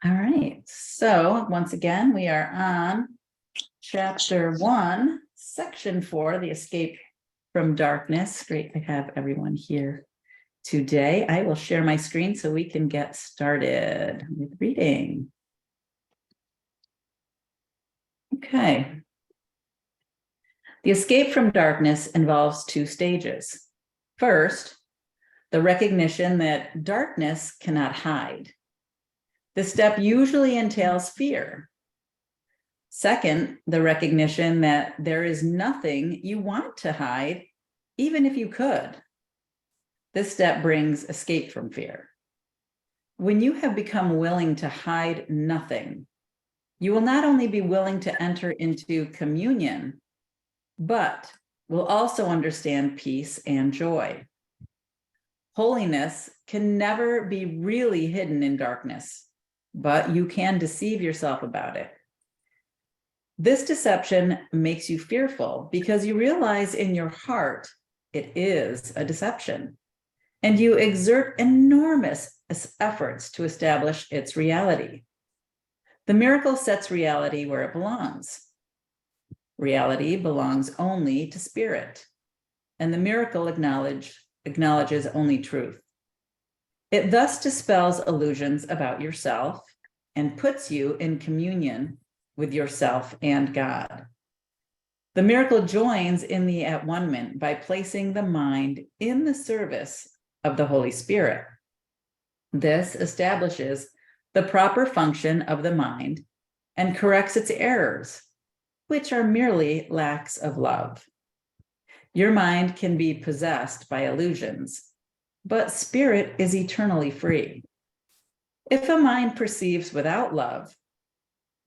All right, so once again, we are on chapter 1, section 4, the escape from darkness. Great to have everyone here today. I will share my screen so we can get started with reading. Okay. The escape from darkness involves 2 stages. First, the recognition that darkness cannot hide. This step usually entails fear. Second, the recognition that there is nothing you want to hide, even if you could. This step brings escape from fear. When you have become willing to hide nothing, you will not only be willing to enter into communion, but will also understand peace and joy. Holiness can never be really hidden in darkness, but you can deceive yourself about it. This deception makes you fearful because you realize in your heart it is a deception, and you exert enormous efforts to establish its reality. The miracle sets reality where it belongs. Reality belongs only to spirit, and the miracle acknowledges only truth. It thus dispels illusions about yourself and puts you in communion with yourself and God. The miracle joins in the at-one-ment by placing the mind in the service of the Holy Spirit. This establishes the proper function of the mind and corrects its errors, which are merely lacks of love. Your mind can be possessed by illusions, but spirit is eternally free. If a mind perceives without love,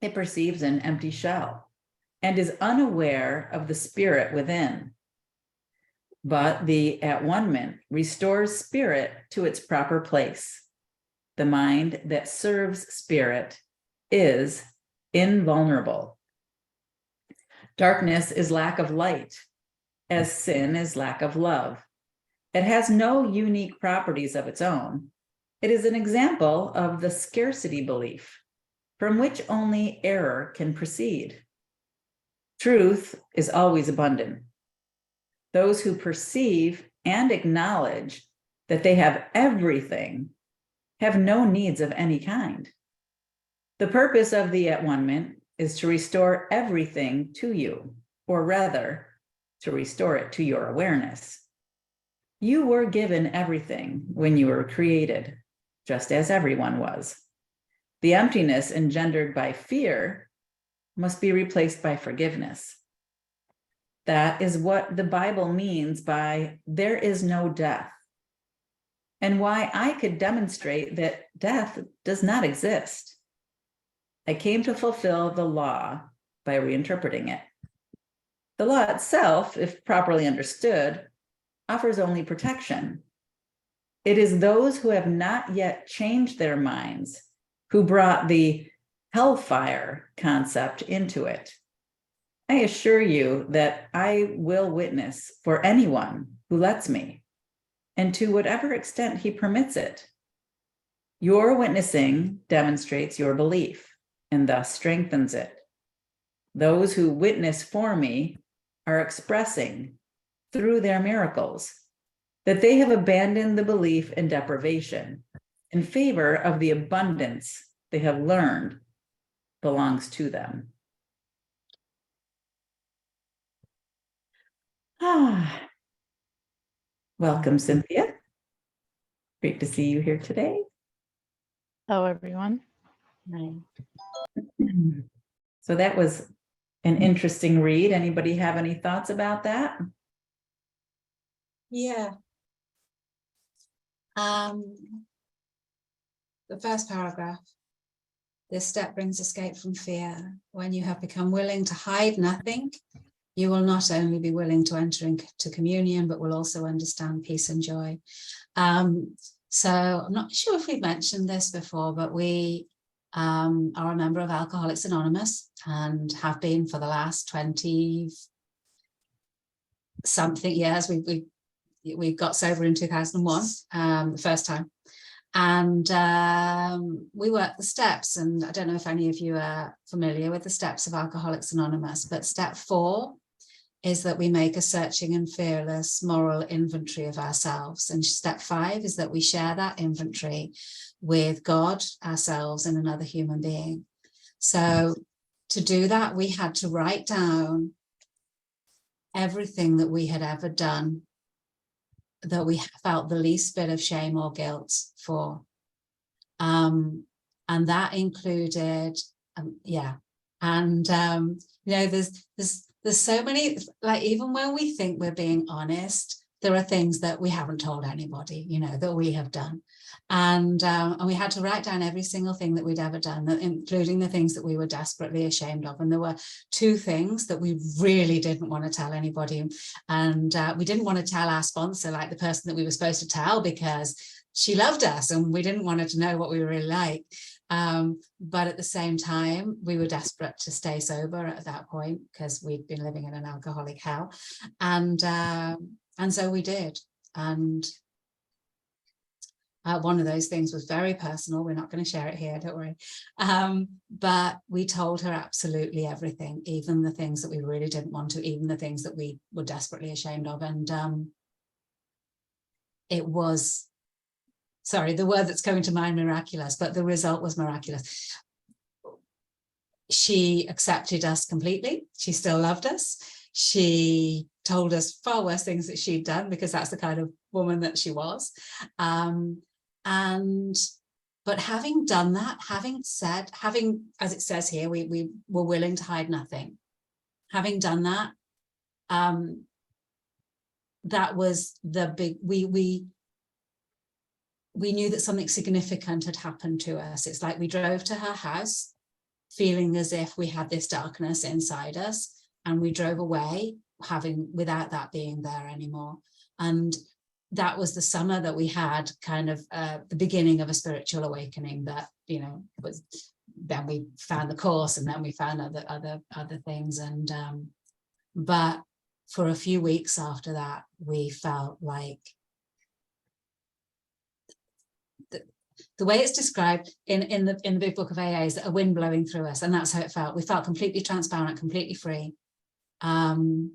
it perceives an empty shell and is unaware of the spirit within. But the at-one-ment restores spirit to its proper place. The mind that serves spirit is invulnerable. Darkness is lack of light, as sin is lack of love. It has no unique properties of its own. It is an example of the scarcity belief, from which only error can proceed. Truth is always abundant. Those who perceive and acknowledge that they have everything have no needs of any kind. The purpose of the at-one-ment is to restore everything to you, or rather, to restore it to your awareness. You were given everything when you were created, just as everyone was. The emptiness engendered by fear must be replaced by forgiveness. That is what the Bible means by there is no death, and why I could demonstrate that death does not exist. I came to fulfill the law by reinterpreting it. The law itself, if properly understood, offers only protection. It is those who have not yet changed their minds who brought the hellfire concept into it. I assure you that I will witness for anyone who lets me, and to whatever extent he permits it. Your witnessing demonstrates your belief and thus strengthens it. Those who witness for me are expressing through their miracles that they have abandoned the belief in deprivation in favor of the abundance they have learned belongs to them. Welcome, Cynthia. Great to see you here today. Hello, everyone. Hi. So that was an interesting read. Anybody have any thoughts about that? Yeah. The first paragraph. This step brings escape from fear. When you have become willing to hide nothing, you will not only be willing to enter into communion, but will also understand peace and joy. So I'm not sure if we've mentioned this before, but we are a member of Alcoholics Anonymous and have been for the last 20 something years. We got sober in 2001, the first time. And we worked the steps, and I don't know if any of you are familiar with the steps of Alcoholics Anonymous, but step 4 is that we make a searching and fearless moral inventory of ourselves. And step 5 is that we share that inventory with God, ourselves, and another human being. So to do that, we had to write down everything that we had ever done that we felt the least bit of shame or guilt for. And that included, there's so many, like, even when we think we're being honest, there are things that we haven't told anybody, that we have done. And we had to write down every single thing that we'd ever done, including the things that we were desperately ashamed of. And there were 2 things that we really didn't want to tell anybody. And we didn't want to tell our sponsor, like the person that we were supposed to tell, because she loved us and we didn't want her to know what we were really like. But at the same time, we were desperate to stay sober at that point because we'd been living in an alcoholic hell. And so we did. And one of those things was very personal. We're not going to share it here, don't worry. But we told her absolutely everything, even the things that we really didn't want to, even the things that we were desperately ashamed of. And it was, sorry, the word that's coming to mind, miraculous, but the result was miraculous. She accepted us completely. She still loved us. She told us far worse things that she'd done, because that's the kind of woman that she was. But having done that, having, as it says here, we were willing to hide nothing. Having done that, that was the big, we knew that something significant had happened to us. It's like we drove to her house feeling as if we had this darkness inside us, and we drove away without that being there anymore. And that was the summer that we had kind of the beginning of a spiritual awakening that, was, then we found the course, and then we found other things. And but for a few weeks after that, we felt like the way it's described in the big book of AA is a wind blowing through us, and that's how it felt. We felt completely transparent, completely free, and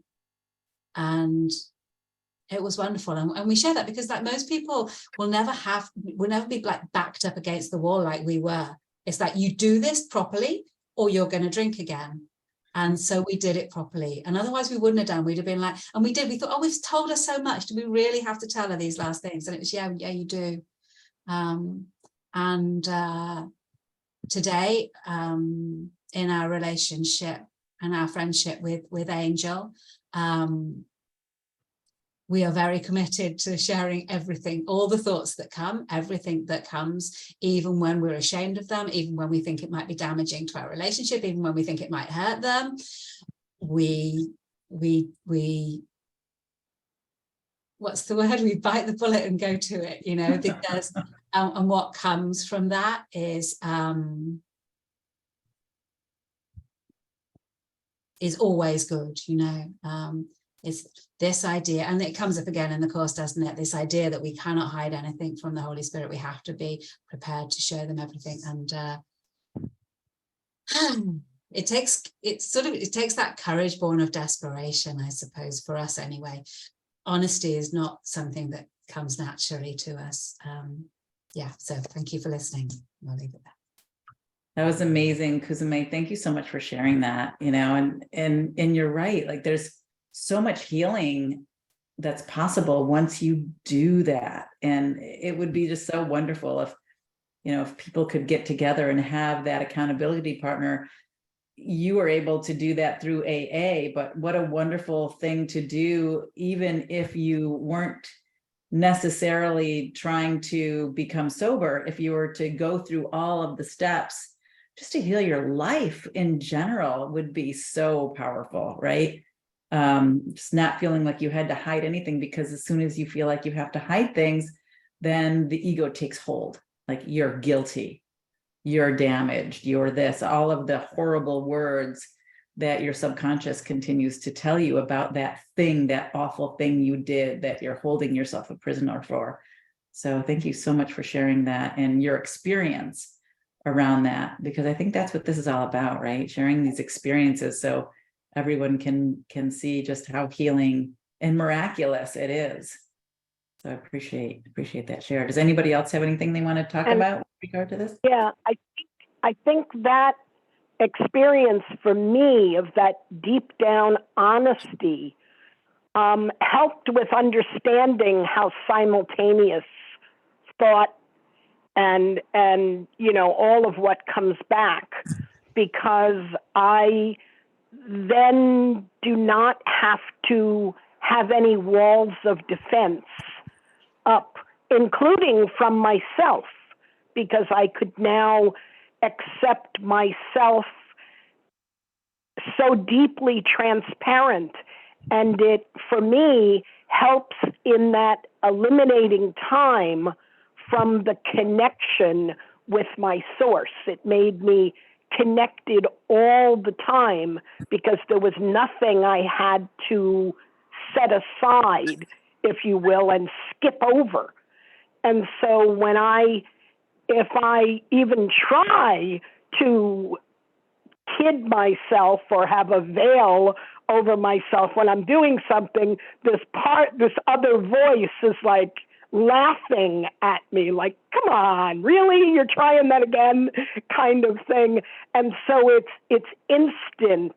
it was wonderful. And we share that because, like, most people will never be like backed up against the wall like we were. It's like, you do this properly or you're going to drink again. And so we did it properly, and otherwise we wouldn't have done. We'd have been like, and we did, we thought, oh, we've told her so much, do we really have to tell her these last things? And it was, yeah, you do. Today, in our relationship and our friendship with Angel, we are very committed to sharing everything, all the thoughts that come, everything that comes, even when we're ashamed of them, even when we think it might be damaging to our relationship, even when we think it might hurt them. We what's the word? We bite the bullet and go to it, because and what comes from that is always good, It's this idea, and it comes up again in the course, doesn't it? This idea that we cannot hide anything from the Holy Spirit. We have to be prepared to show them everything. And it takes that courage born of desperation, I suppose, for us anyway. Honesty is not something that comes naturally to us. So thank you for listening. I'll leave it there. That was amazing, Kuzume. Thank you so much for sharing that, and you're right. Like, there's so much healing that's possible once you do that. And it would be just so wonderful if people could get together and have that accountability partner. You were able to do that through AA, but what a wonderful thing to do, even if you weren't necessarily trying to become sober, if you were to go through all of the steps just to heal your life in general, would be so powerful, right? Just not feeling like you had to hide anything, because as soon as you feel like you have to hide things, then the ego takes hold. Like, you're guilty, you're damaged, you're this, all of the horrible words that your subconscious continues to tell you about that thing, that awful thing you did that you're holding yourself a prisoner for. So thank you so much for sharing that and your experience around that, because I think that's what this is all about, right? Sharing these experiences so everyone can see just how healing and miraculous it is. So I appreciate that share. Does anybody else have anything they want to talk about with regard to this? Yeah, I think that experience for me of that deep down honesty helped with understanding how simultaneous thought and all of what comes back, because I then do not have to have any walls of defense up, including from myself, because I could now accept myself so deeply transparent. And it, for me, helps in that eliminating time from the connection with my source. It made me connected all the time because there was nothing I had to set aside, if you will, and skip over. And so if I even try to kid myself or have a veil over myself when I'm doing something, this other voice is like laughing at me, like, come on, really? You're trying that again, kind of thing. And so it's instant.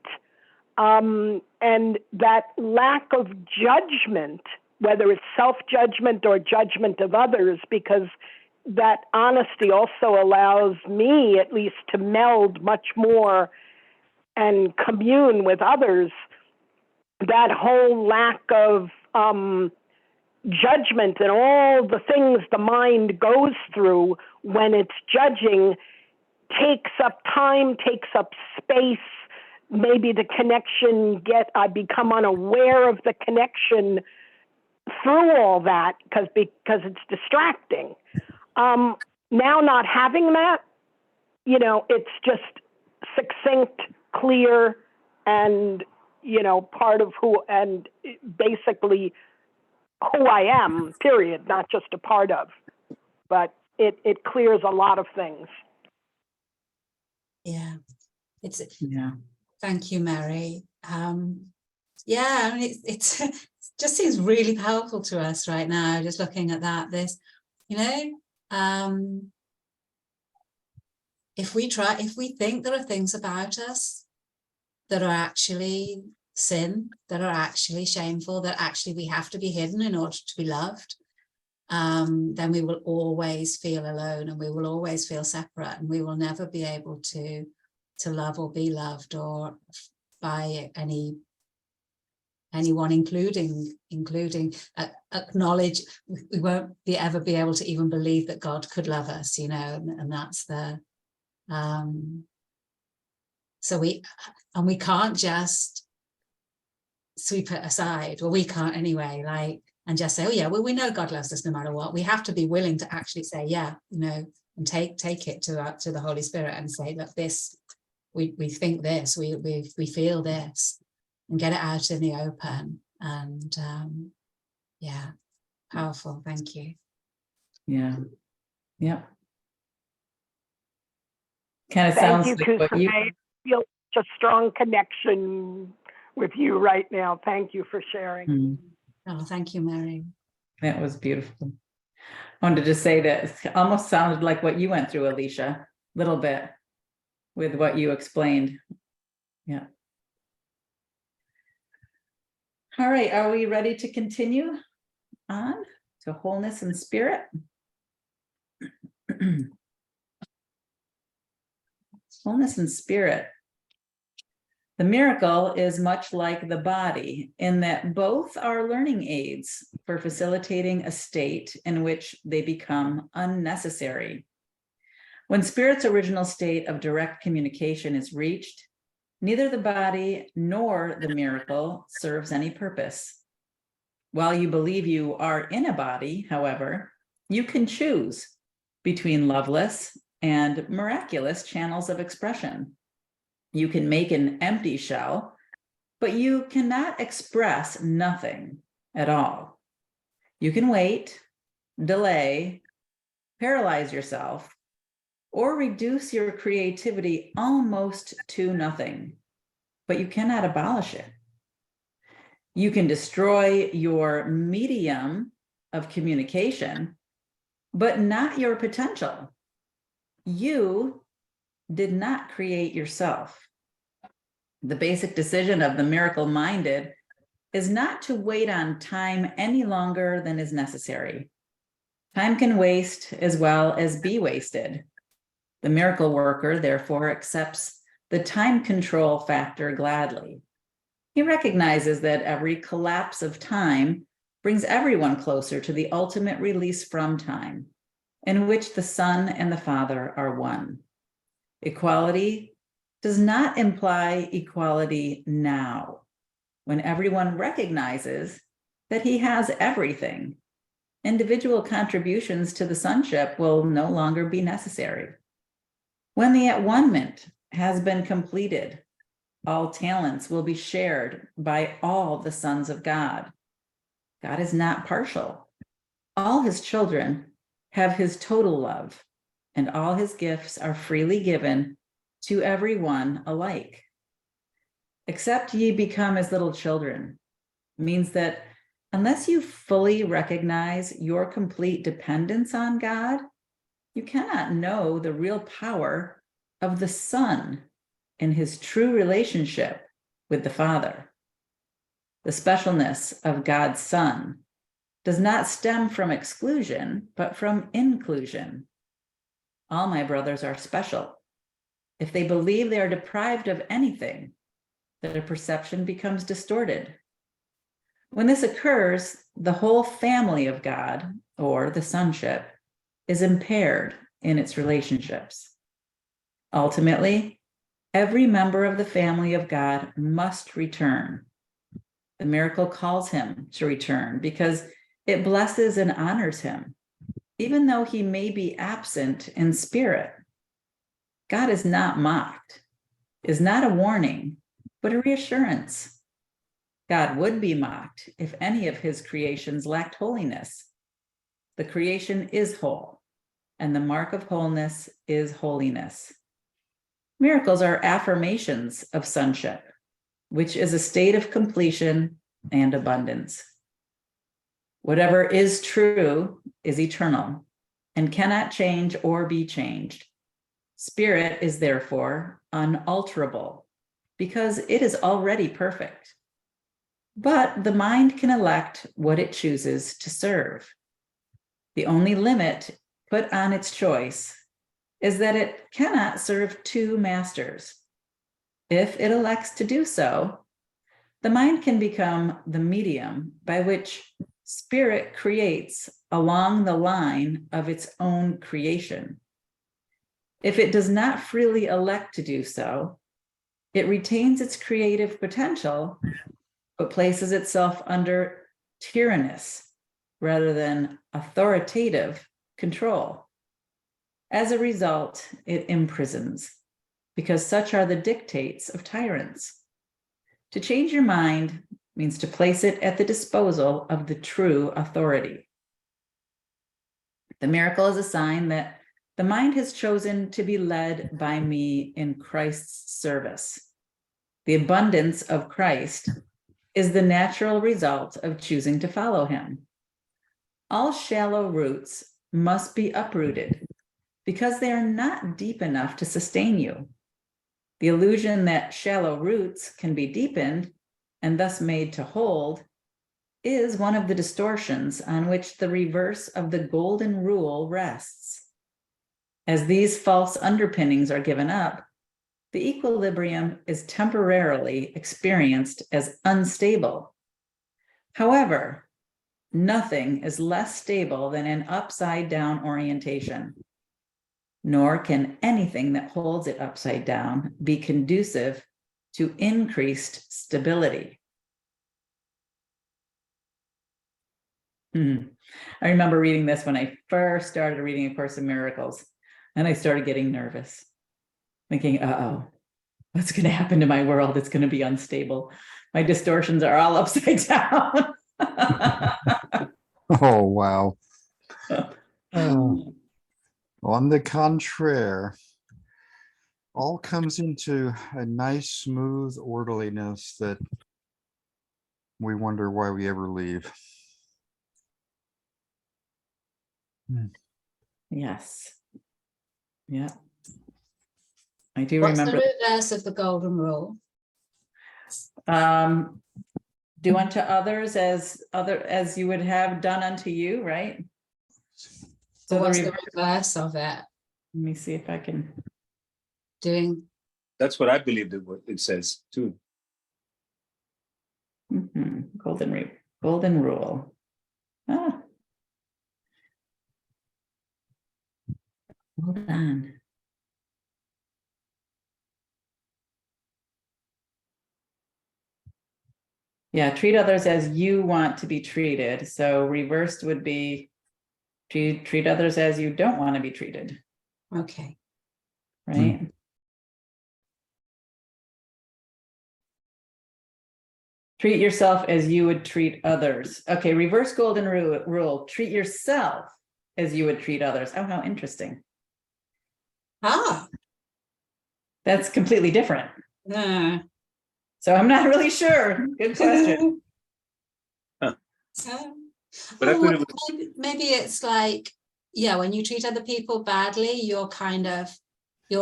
And that lack of judgment, whether it's self-judgment or judgment of others, because that honesty also allows me at least to meld much more and commune with others. That whole lack of judgment and all the things the mind goes through when it's judging takes up time, takes up space. Maybe the connection I become unaware of the connection through all that because it's distracting. Now not having that, it's just succinct, clear, and, part of who, and basically who I am, period, not just a part of. But it clears a lot of things. Yeah. Yeah. Thank you, Mary. Yeah, I mean, it just seems really powerful to us right now, just looking at that. If we think there are things about us that are actually sin, that are actually shameful, that actually we have to be hidden in order to be loved, then we will always feel alone, and we will always feel separate, and we will never be able to love or be loved, or by anyone, including acknowledge. We won't ever be able to even believe that God could love us, and that's the so we can't just sweep it aside, or we can't anyway, and just say, oh yeah, well, we know God loves us no matter what. We have to be willing to actually say, yeah, and take it to the Holy Spirit and say, look, this, we think this, we feel this, and get it out in the open. And yeah, powerful. Thank you. Yeah. Yep. Kind of Thank sounds you, like what you. I feel such a strong connection with you right now. Thank you for sharing. Oh, thank you, Mary. That was beautiful. I wanted to say that it almost sounded like what you went through, Alicia, a little bit with what you explained. Yeah. All right, are we ready to continue on to wholeness and spirit? Wholeness and spirit. The miracle is much like the body in that both are learning aids for facilitating a state in which they become unnecessary. When spirit's original state of direct communication is reached, neither the body nor the miracle serves any purpose. While you believe you are in a body, however, you can choose between loveless and miraculous channels of expression. You can make an empty shell, but you cannot express nothing at all. You can wait, delay, paralyze yourself, or reduce your creativity almost to nothing, but you cannot abolish it. You can destroy your medium of communication, but not your potential. You did not create yourself. The basic decision of the miracle-minded is not to wait on time any longer than is necessary. Time can waste as well as be wasted. The miracle worker, therefore, accepts the time control factor gladly. He recognizes that every collapse of time brings everyone closer to the ultimate release from time, in which the Son and the Father are one. Equality does not imply equality now, when everyone recognizes that he has everything. Individual contributions to the sonship will no longer be necessary. When the at-one-ment has been completed, all talents will be shared by all the sons of God. God is not partial. All his children have his total love, and all his gifts are freely given to everyone alike. Except ye become as little children means that unless you fully recognize your complete dependence on God, you cannot know the real power of the Son in his true relationship with the Father. The specialness of God's Son does not stem from exclusion, but from inclusion. All my brothers are special. If they believe they are deprived of anything, their perception becomes distorted. When this occurs, the whole family of God, or the sonship, is impaired in its relationships. Ultimately, every member of the family of God must return. The miracle calls him to return because it blesses and honors him, even though he may be absent in spirit. God is not mocked, is not a warning, but a reassurance. God would be mocked if any of his creations lacked holiness. The creation is whole, and the mark of wholeness is holiness. Miracles are affirmations of sonship, which is a state of completion and abundance. Whatever is true is eternal and cannot change or be changed. Spirit is therefore unalterable because it is already perfect. But the mind can elect what it chooses to serve. The only limit put on its choice is that it cannot serve two masters. If it elects to do so, the mind can become the medium by which spirit creates along the line of its own creation. If it does not freely elect to do so, it retains its creative potential, but places itself under tyrannous rather than authoritative control. As a result, it imprisons, because such are the dictates of tyrants. To change your mind means to place it at the disposal of the true authority. The miracle is a sign that the mind has chosen to be led by me in Christ's service. The abundance of Christ is the natural result of choosing to follow him. All shallow roots must be uprooted because they are not deep enough to sustain you. The illusion that shallow roots can be deepened and thus made to hold is one of the distortions on which the reverse of the golden rule rests. As these false underpinnings are given up, the equilibrium is temporarily experienced as unstable. However, nothing is less stable than an upside-down orientation, nor can anything that holds it upside down be conducive to increased stability. I remember reading this when I first started reading A Course in Miracles, and I started getting nervous, thinking, uh-oh, what's going to happen to my world? It's going to be unstable. My distortions are all upside down. Oh, wow. On the contraire, all comes into a nice, smooth orderliness that we wonder why we ever leave. Yes. Yeah. I do What's the remember. reverse of the golden rule? Do unto others as you would have done unto you, right? So So what's the the reverse, reverse of it? let me see if I can. Doing That's what I believe that what it says too. Golden rule. Ah. Hold on. Yeah, treat others as you want to be treated. So reversed would be treat others as you don't want to be treated, okay. right? Treat yourself as you would treat others. Okay, reverse golden rule. Treat yourself as you would treat others. Oh, how interesting. Ah, That's completely different. no. So I'm not really sure. Good question. Huh. But Oh, I thought it was, maybe it's like, yeah, when you treat other people badly, you're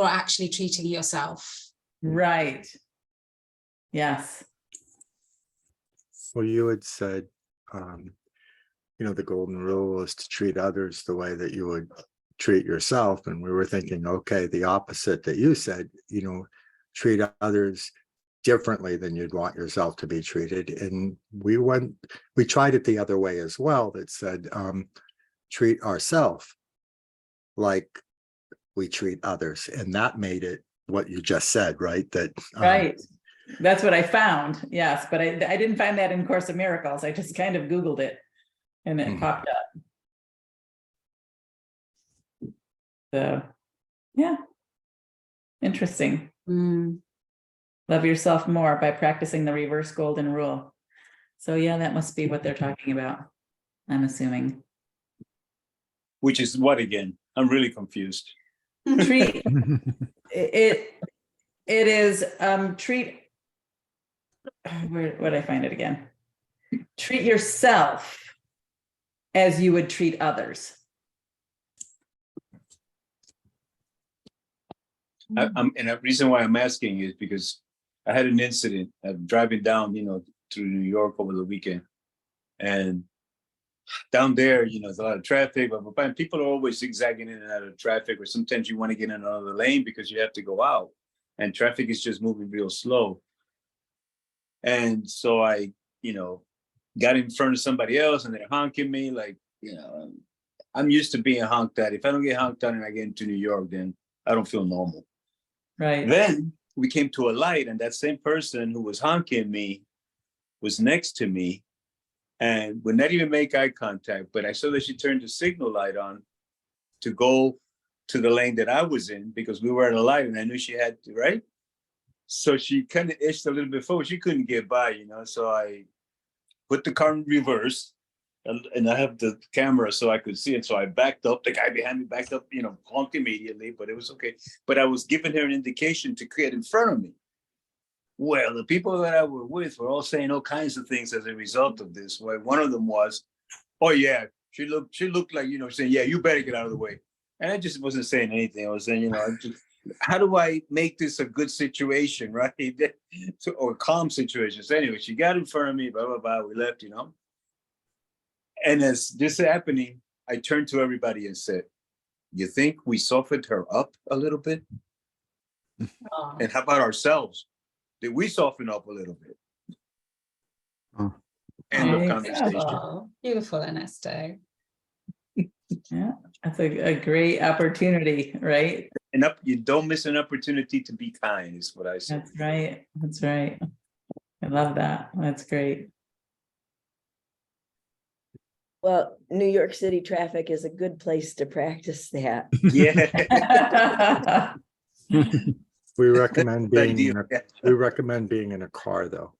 actually treating yourself. Right. Yes. Well, you had said, the golden rule is to treat others the way that you would treat yourself. And we were thinking, okay, the opposite that you said, treat others differently than you'd want yourself to be treated. And we tried it the other way as well, that said, treat ourselves like we treat others. And that made it what you just said, right? That Right. That's what I found. Yes. But I didn't find that in Course of Miracles. I just kind of Googled it and it popped up. So, yeah. Interesting. Love yourself more by practicing the reverse golden rule. So yeah, that must be what they're talking about, I'm assuming. which is what again? I'm really confused. Treat it is treat where would I find it again? Treat yourself as you would treat others. And the reason why I'm asking is because I had an incident. I'm driving down, through New York over the weekend, and down there, there's a lot of traffic, but people are always zigzagging in and out of traffic, or sometimes you want to get in another lane because you have to go out, and traffic is just moving real slow. And so I, got in front of somebody else, and they're honking me like, I'm used to being honked at. If I don't get honked at and I get into New York, then I don't feel normal. Right. Then we came to a light, and that same person who was honking me was next to me and would not even make eye contact. But I saw that she turned the signal light on to go to the lane that I was in because we were at a light, and I knew she had to, right? So she kind of itched a little bit forward. She couldn't get by, So I put the car in reverse, and I have the camera so I could see it. So I backed up. The guy behind me backed up, honked immediately, but it was okay. But I was giving her an indication to get in front of me. Well, the people that I were with were all saying all kinds of things as a result of this. Well, one of them was, "Oh yeah, she looked like saying, yeah, you better get out of the way." And I just wasn't saying anything. I was saying, how do I make this a good situation, right? Or a calm situation. So anyway, she got in front of me, blah blah blah. We left, And as this happening, I turned to everybody and said, "You think we softened her up a little bit? Oh. And how about ourselves? Did we soften up a little bit?" End of conversation. Oh, beautiful, Ernesto. Yeah, that's a great opportunity, right? And you don't miss an opportunity to be kind, is what I say. That's right. That's right. I love that. That's great. Well, New York City traffic is a good place to practice that. Yeah. we recommend Good being idea. we recommend being in a car, though.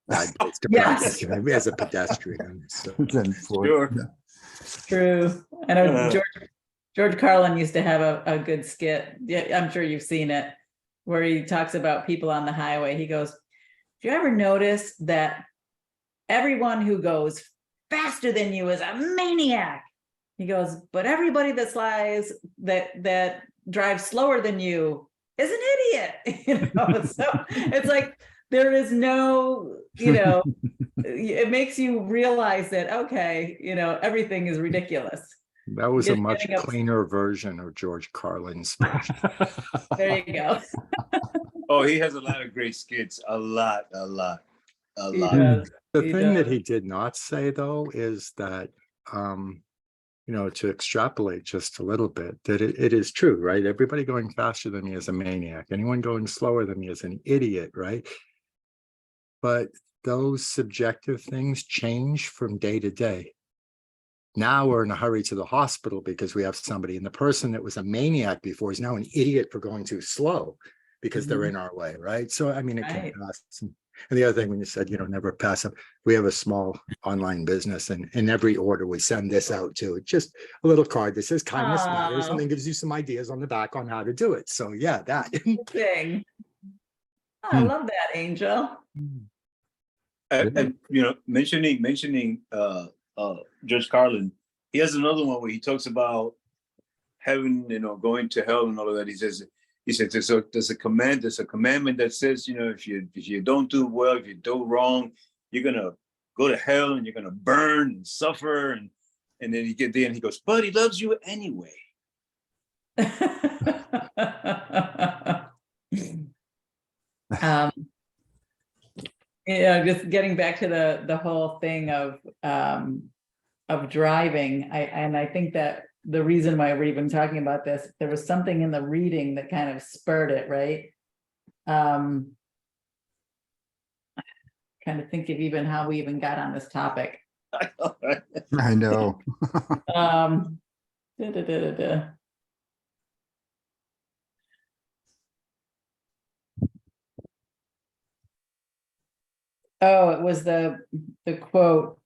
Bad place to Yes. practice as a pedestrian. So. Then Floyd, Sure. True. I know Uh. George Carlin used to have a good skit. Yeah, I'm sure you've seen it, where he talks about people on the highway. He goes, "Do you ever notice that everyone who goes faster than you is a maniac?" He goes, "But everybody that drives slower than you is an idiot." So it's like there is no, it makes you realize that, okay, everything is ridiculous. That was a Just much getting up- cleaner version of George Carlin's version. There you go. Oh, he has a lot of great skits. A lot. He Lot. does. The He thing that does. he did not say, though, is that, to extrapolate just a little bit, that it is true, right? Everybody going faster than me is a maniac. Anyone going slower than me is an idiot, right? But those subjective things change from day to day. Now we're in a hurry to the hospital because we have somebody, and the person that was a maniac before is now an idiot for going too slow because they're in our way, right? So, I mean, it can Right. pass. And the other thing, when you said, never pass up, we have a small online business, and in every order we send this out to, just a little card that says kindness matters, Aw. and then gives you some ideas on the back on how to do it. So yeah, that. Thing. Oh, I love that, Angel. And mentioning George Carlin, he has another one where he talks about heaven, going to hell and all of that. He says there's a commandment that says, if you don't do well, if you do wrong, you're gonna go to hell and you're gonna burn and suffer, and then you get there and he goes, but he loves you anyway. Just getting back to the whole thing of driving, I think that the reason why we're even talking about this, there was something in the reading that kind of spurred it, right? Kind of think of even how we even got on this topic. I know. Da. Oh, it was the quote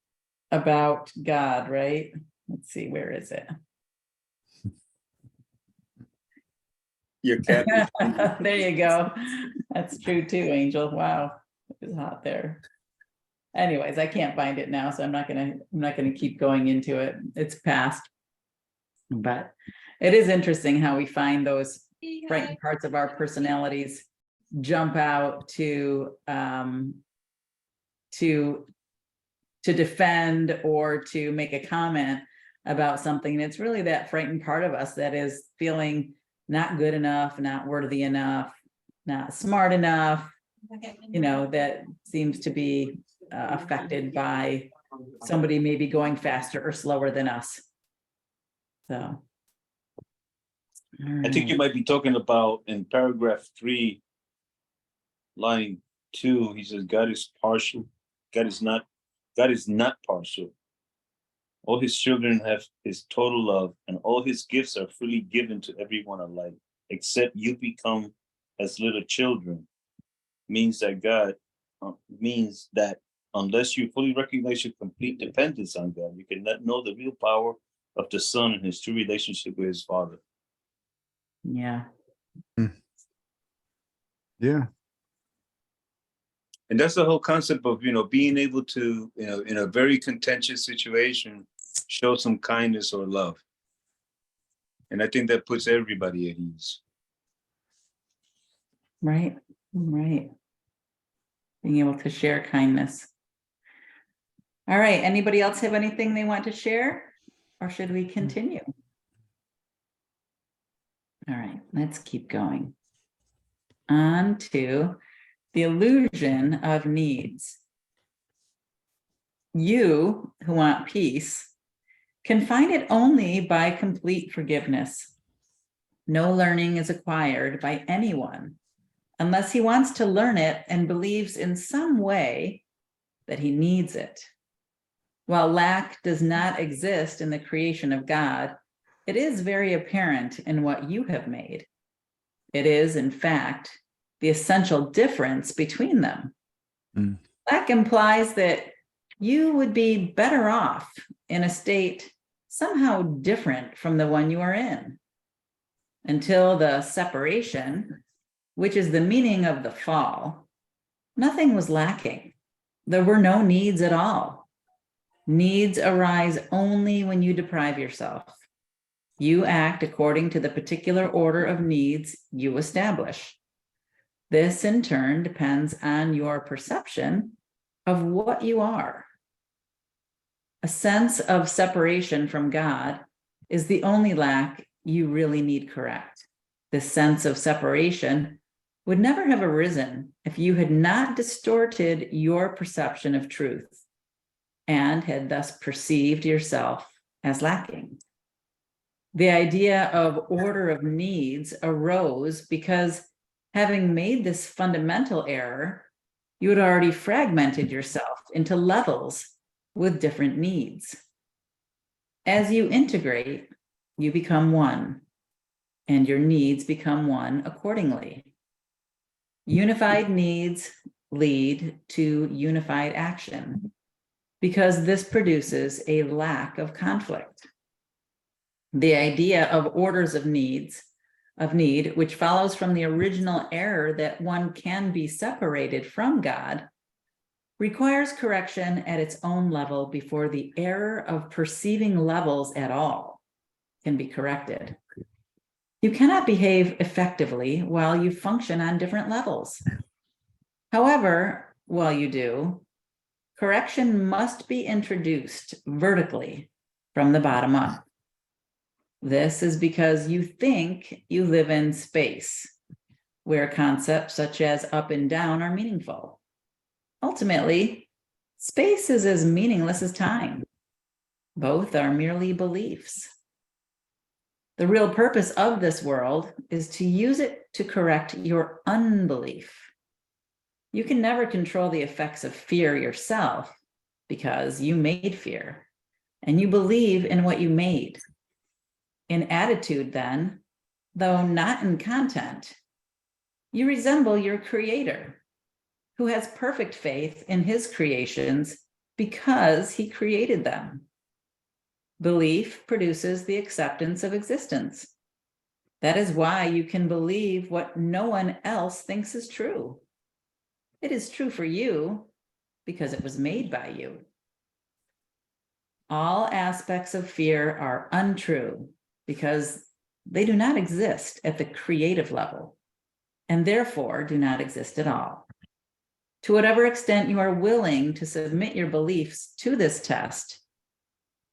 about God, right? Let's see, where is it? Your cat. There you go. That's true too, Angel. Wow, it was hot there. Anyways, I can't find it now, so I'm not gonna keep going into it. It's past. But it is interesting how we find those frightened parts of our personalities jump out to defend or to make a comment about something. And it's really that frightened part of us that is feeling not good enough, not worthy enough, not smart enough, that seems to be affected by somebody maybe going faster or slower than us. So. I think you might be talking about in paragraph 3, line 2, he says, God is partial. God is not partial. All his children have his total love, and all his gifts are freely given to everyone alike, except you become as little children. Means that unless you fully recognize your complete dependence on God, you cannot know the real power of the Son and his true relationship with his Father. Yeah. Yeah. And that's the whole concept of, being able to, in a very contentious situation, show some kindness or love. And I think that puts everybody at ease. Right. Being able to share kindness. All right. Anybody else have anything they want to share? Or should we continue? All right, let's keep going. On to the illusion of needs. You who want peace can find it only by complete forgiveness. No learning is acquired by anyone unless he wants to learn it and believes in some way that he needs it. While lack does not exist in the creation of God, it is very apparent in what you have made. It is, in fact, the essential difference between them. Lack implies that you would be better off in a state somehow different from the one you are in. Until the separation, which is the meaning of the fall, nothing was lacking. There were no needs at all. Needs arise only when you deprive yourself. You act according to the particular order of needs you establish. This, in turn, depends on your perception of what you are. A sense of separation from God is the only lack you really need correct. This sense of separation would never have arisen if you had not distorted your perception of truth and had thus perceived yourself as lacking. The idea of order of needs arose because, having made this fundamental error, you had already fragmented yourself into levels with different needs. As you integrate, you become one, and your needs become one accordingly. Unified needs lead to unified action because this produces a lack of conflict. The idea of orders of need, which follows from the original error that one can be separated from God, requires correction at its own level before the error of perceiving levels at all can be corrected. You cannot behave effectively while you function on different levels. However, while you do, correction must be introduced vertically from the bottom up. This is because you think you live in space, where concepts such as up and down are meaningful. Ultimately, space is as meaningless as time. Both are merely beliefs. The real purpose of this world is to use it to correct your unbelief. You can never control the effects of fear yourself because you made fear and you believe in what you made. In attitude, then, though not in content, you resemble your creator, who has perfect faith in his creations because he created them. Belief produces the acceptance of existence. That is why you can believe what no one else thinks is true. It is true for you because it was made by you. All aspects of fear are untrue because they do not exist at the creative level and therefore do not exist at all. To whatever extent you are willing to submit your beliefs to this test,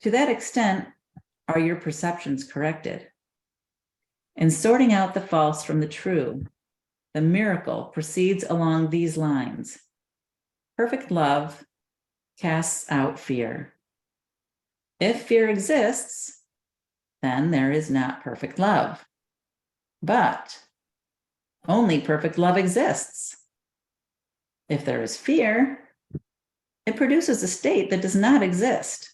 to that extent are your perceptions corrected. In sorting out the false from the true, the miracle proceeds along these lines. Perfect love casts out fear. If fear exists, then there is not perfect love. But only perfect love exists. If there is fear, it produces a state that does not exist.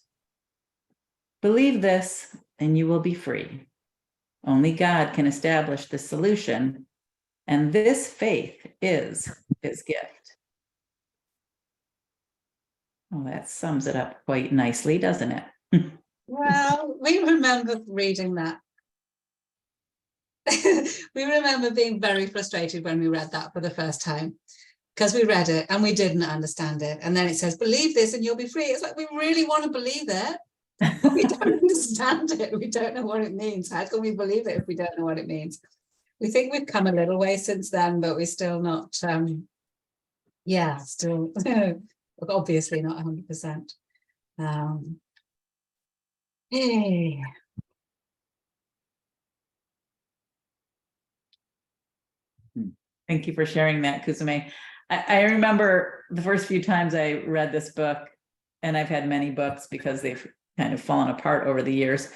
Believe this, and you will be free. Only God can establish the solution, and this faith is his gift. Well, that sums it up quite nicely, doesn't it? Well, we remember reading that. We remember being very frustrated when we read that for the first time, because we read it and we didn't understand it. And then it says, believe this and you'll be free. It's like, we really want to believe it. We don't understand it. We don't know what it means. How can we believe it if we don't know what it means? We think we've come a little way since then, but we're still not, still obviously not 100%. Hey. Thank you for sharing that, Kusume. I remember the first few times I read this book, and I've had many books because they've kind of fallen apart over the years.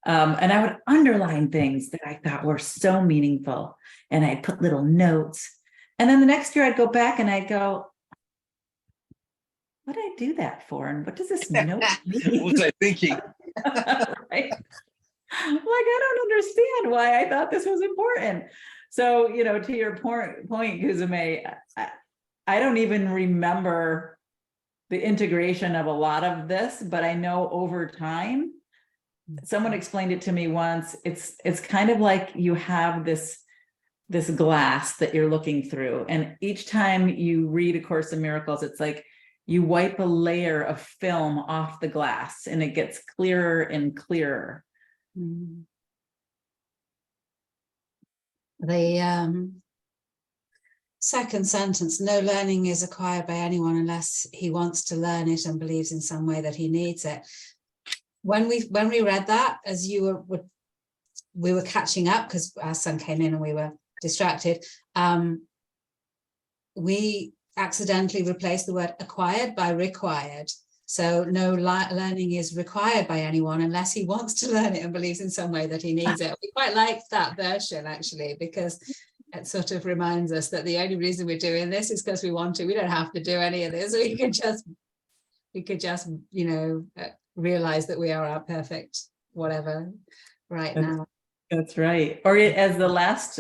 And I would underline things that I thought were so meaningful, and I'd put little notes. And then the next year I'd go back and I'd go, what did I do that for? And what does this note mean? What was I thinking? Right? Like, I don't understand why I thought this was important. So, to your point, Kusume, I don't even remember the integration of a lot of this, but I know over time, someone explained it to me once. It's kind of like you have this glass that you're looking through, and each time you read A Course in Miracles, it's like you wipe a layer of film off the glass and it gets clearer and clearer. Mm. The second sentence, no learning is acquired by anyone unless he wants to learn it and believes in some way that he needs it. When we read that, as you we were catching up because our son came in and we were distracted, we accidentally replaced the word acquired by required. So no learning is required by anyone unless he wants to learn it and believes in some way that he needs it. We quite liked that version, actually, because it sort of reminds us that the only reason we're doing this is because we want to. We don't have to do any of this. We could just realize that we are our perfect whatever right now. That's right. Or as the last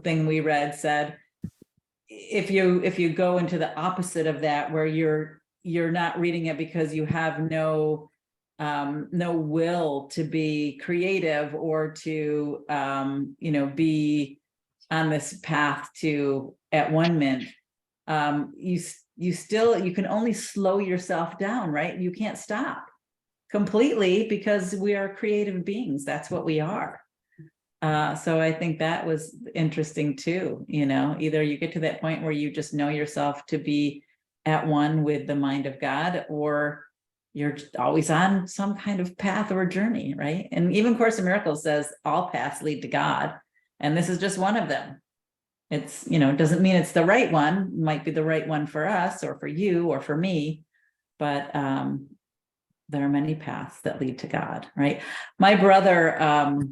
thing we read said, if you go into the opposite of that, where you're not reading it because you have no will to be creative or to be on this path to at one mint, you can only slow yourself down, right? You can't stop completely because we are creative beings. That's what we are. So I think that was interesting too. Either you get to that point where you just know yourself to be at one with the mind of God, or you're always on some kind of path or journey, right? And even Course in Miracles says all paths lead to God, and this is just one of them. It's, doesn't mean it's the right one. It might be the right one for us or for you or for me, but there are many paths that lead to God, right? My brother,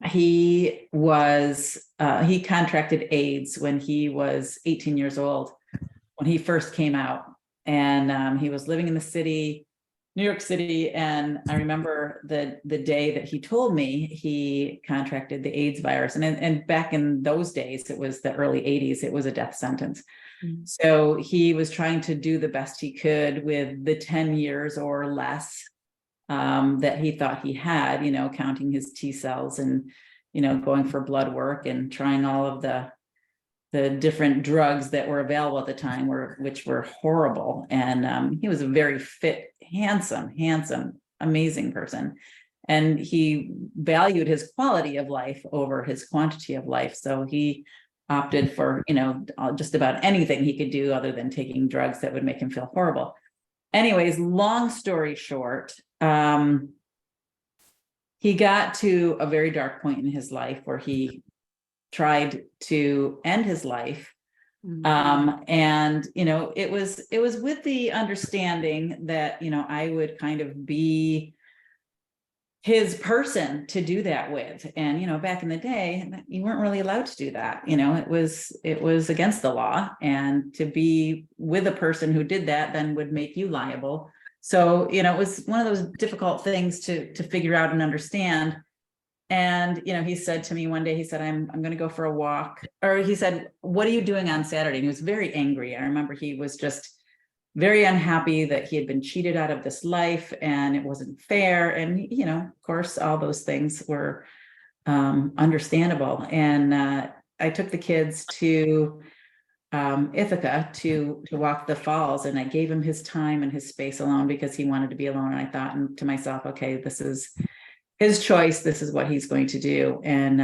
he contracted AIDS when he was 18 years old, when he first came out, and he was living in the city, New York City. And I remember the day that he told me he contracted the AIDS virus. And back in those days, it was the early 80s, it was a death sentence. Mm-hmm. So he was trying to do the best he could with the 10 years or less that he thought he had, counting his T cells and, going for blood work and trying all of the different drugs that were available at the time, which were horrible. And he was a very fit, handsome, amazing person. And he valued his quality of life over his quantity of life. So he opted for, just about anything he could do other than taking drugs that would make him feel horrible. Anyways, long story short, he got to a very dark point in his life where he tried to end his life. Mm-hmm. And, it was with the understanding that, I would kind of be his person to do that with. And, back in the day, you weren't really allowed to do that. It was against the law, and to be with a person who did that then would make you liable. So, it was one of those difficult things to figure out and understand. And, he said to me one day, he said, I'm going to go for a walk. Or he said, what are you doing on Saturday? And he was very angry. I remember he was just very unhappy that he had been cheated out of this life and it wasn't fair. And, of course, all those things were understandable. And I took the kids to Ithaca to walk the falls, and I gave him his time and his space alone because he wanted to be alone. And I thought to myself, okay, this is his choice. This is what he's going to do. And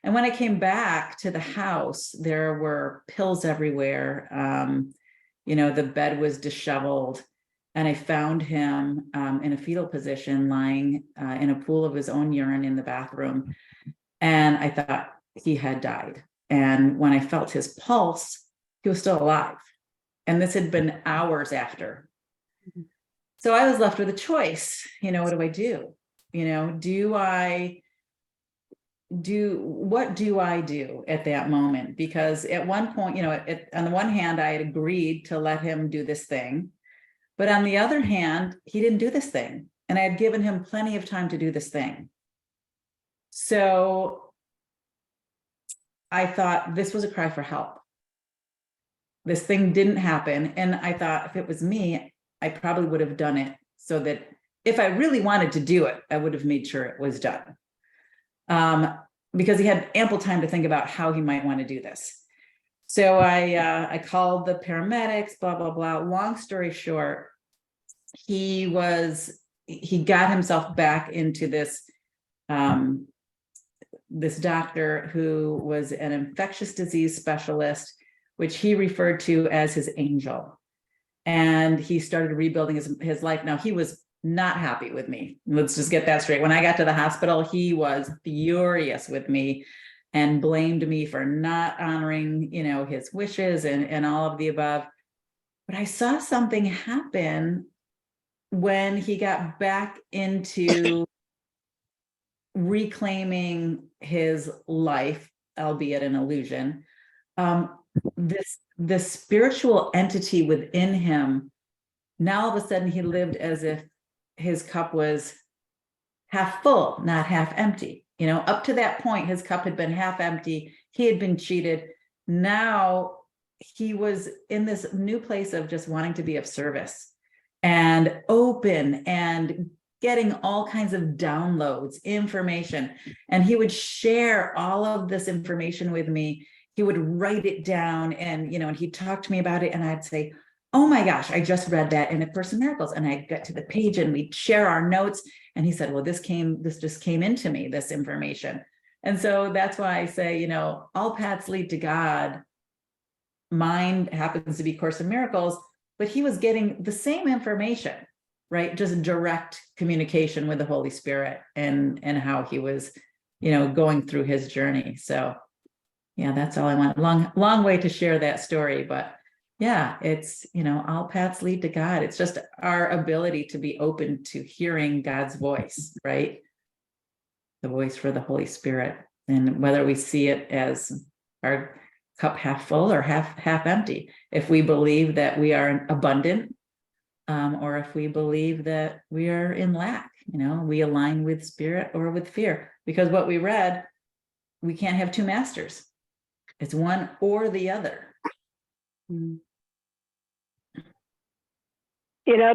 when I came back to the house, there were pills everywhere. The bed was disheveled, and I found him in a fetal position, lying in a pool of his own urine in the bathroom. And I thought he had died. And when I felt his pulse, he was still alive. And this had been hours after. Mm-hmm. So I was left with a choice. What do I do? What do I do at that moment? Because at one point, on the one hand, I had agreed to let him do this thing, but on the other hand, he didn't do this thing. And I had given him plenty of time to do this thing. So I thought this was a cry for help. This thing didn't happen. And I thought if it was me, I probably would have done it so that if I really wanted to do it, I would have made sure it was done. Because he had ample time to think about how he might want to do this. So I called the paramedics, blah, blah, blah. Long story short, he got himself back into this, this doctor who was an infectious disease specialist, which he referred to as his angel. And he started rebuilding his life. Now, he was not happy with me. Let's just get that straight. When I got to the hospital, he was furious with me and blamed me for not honoring, his wishes and all of the above. But I saw something happen when he got back into reclaiming his life, albeit an illusion. This spiritual entity within him, now all of a sudden he lived as if his cup was half full, not half empty. Up to that point, his cup had been half empty. He had been cheated. Now he was in this new place of just wanting to be of service and open and getting all kinds of downloads, information. And he would share all of this information with me. He would write it down and, and he'd talk to me about it. And I'd say, oh my gosh, I just read that in A Course in Miracles. And I'd get to the page and we'd share our notes. And he said, well, this just came into me, this information. And so that's why I say, all paths lead to God. Mine happens to be Course in Miracles, but he was getting the same information, right? Just direct communication with the Holy Spirit and how he was, going through his journey. So yeah, that's all I want. Long way to share that story, but yeah, it's, all paths lead to God. It's just our ability to be open to hearing God's voice, right? The voice for the Holy Spirit, and whether we see it as our cup half full or half empty. If we believe that we are abundant, or if we believe that we are in lack, we align with spirit or with fear. Because what we read, we can't have two masters. It's one or the other.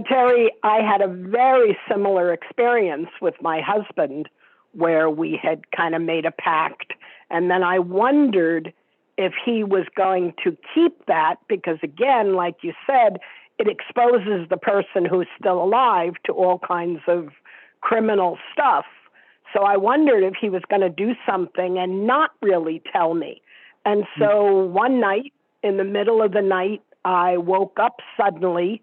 Terry, I had a very similar experience with my husband where we had kind of made a pact. And then I wondered if he was going to keep that because, again, like you said, it exposes the person who's still alive to all kinds of criminal stuff. So I wondered if he was going to do something and not really tell me. And so one night, in the middle of the night, I woke up suddenly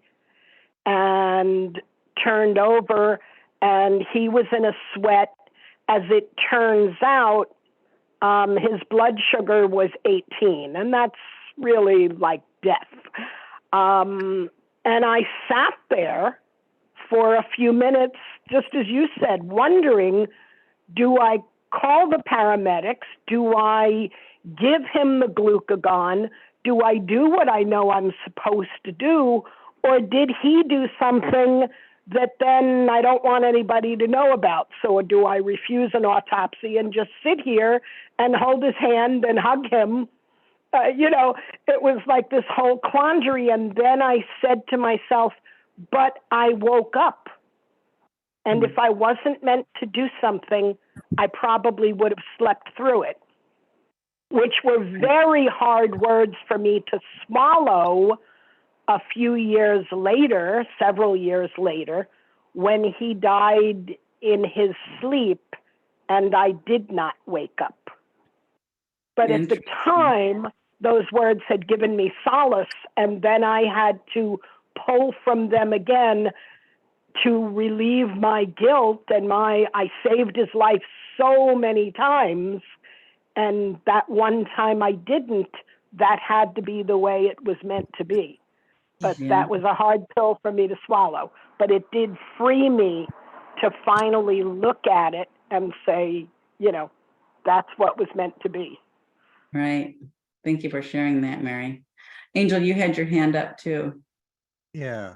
and turned over, and he was in a sweat. As it turns out, his blood sugar was 18, and that's really like death. And I sat there for a few minutes, just as you said, wondering, do I call the paramedics? Do I give him the glucagon? Do I do what I know I'm supposed to do? Or did he do something that then I don't want anybody to know about? So do I refuse an autopsy and just sit here and hold his hand and hug him? It was like this whole quandary. And then I said to myself, but I woke up. And if I wasn't meant to do something, I probably would have slept through it, which were very hard words for me to swallow a few years later, several years later, when he died in his sleep and I did not wake up. But at the time, those words had given me solace, and then I had to pull from them again to relieve my guilt and I saved his life so many times, and that one time I didn't, that had to be the way it was meant to be. But that was a hard pill for me to swallow. But it did free me to finally look at it and say, that's what was meant to be. Right. Thank you for sharing that, Mary. Angel, you had your hand up too. Yeah.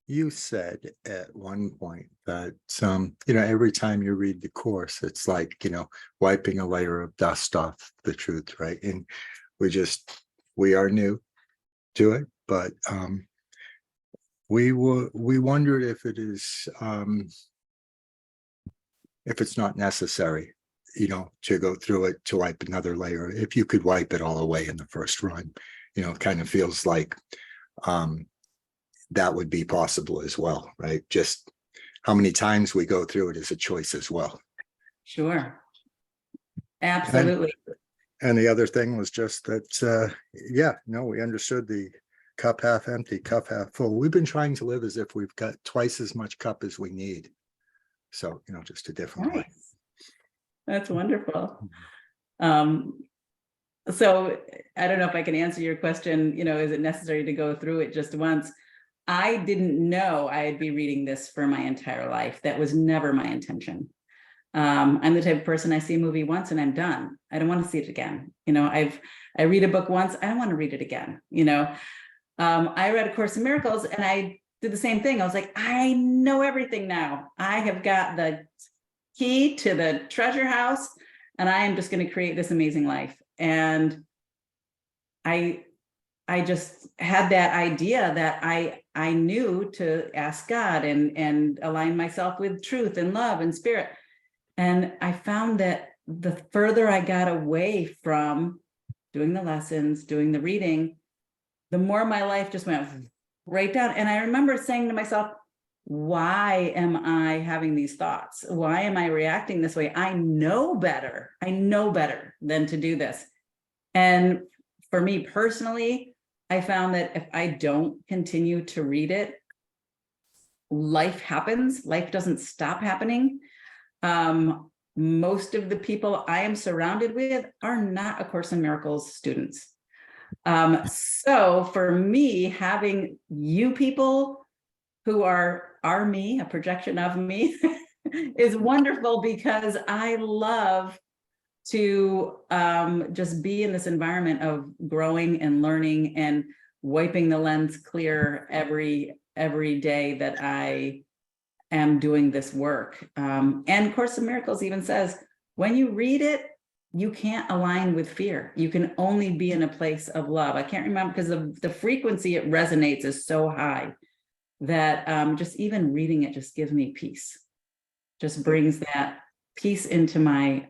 You said at one point that, every time you read the Course, it's like, wiping a layer of dust off the truth, right? And we are new to it, but We wondered if it is, if it's not necessary, you know, to go through it to wipe another layer. If you could wipe it all away in the first run, you know, it kind of feels like that would be possible as well, right? Just how many times we go through it is a choice as well. Sure. Absolutely. And the other thing was just that, yeah, no, we understood the cup half empty, cup half full. We've been trying to live as if we've got twice as much cup as we need. So, you know, just a different way. Nice. That's wonderful. So I don't know if I can answer your question, you know, is it necessary to go through it just once? I didn't know I'd be reading this for my entire life. That was never my intention. I'm the type of person, I see a movie once and I'm done. I don't want to see it again. You know, I read a book once, I don't want to read it again. You know, I read A Course in Miracles and I did the same thing. I was like, I know everything now. I have got the key to the treasure house and I am just going to create this amazing life. And I just had that idea that I knew to ask God and align myself with truth and love and spirit. And I found that the further I got away from doing the lessons, doing the reading, the more my life just went right down. And I remember saying to myself, why am I having these thoughts? Why am I reacting this way? I know better. I know better than to do this. And for me personally, I found that if I don't continue to read it, life happens. Life doesn't stop happening. Most of the people I am surrounded with are not A Course in Miracles students. So for me, having you people who are me, a projection of me, is wonderful because I love to just be in this environment of growing and learning and wiping the lens clear every day that I am doing this work. And Course in Miracles even says, when you read it, you can't align with fear. You can only be in a place of love. I can't remember because of the frequency it resonates is so high that just even reading it just gives me peace. Just brings that peace into my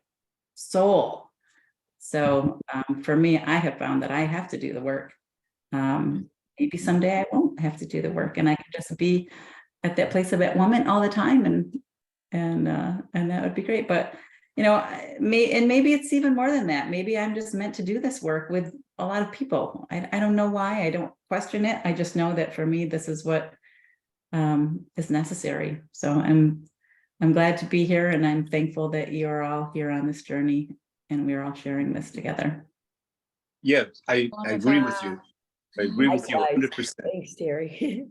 soul. So for me, I have found that I have to do the work. Maybe someday I won't have to do the work and I can just be at that place of at one all the time, and that would be great. But you know, maybe it's even more than that. Maybe I'm just meant to do this work with a lot of people. I don't know why. I don't question it. I just know that for me, this is what is necessary. So I'm glad to be here, and I'm thankful that you are all here on this journey, and we are all sharing this together. Yeah, I agree with you. I agree with you 100%. Thanks, Terry.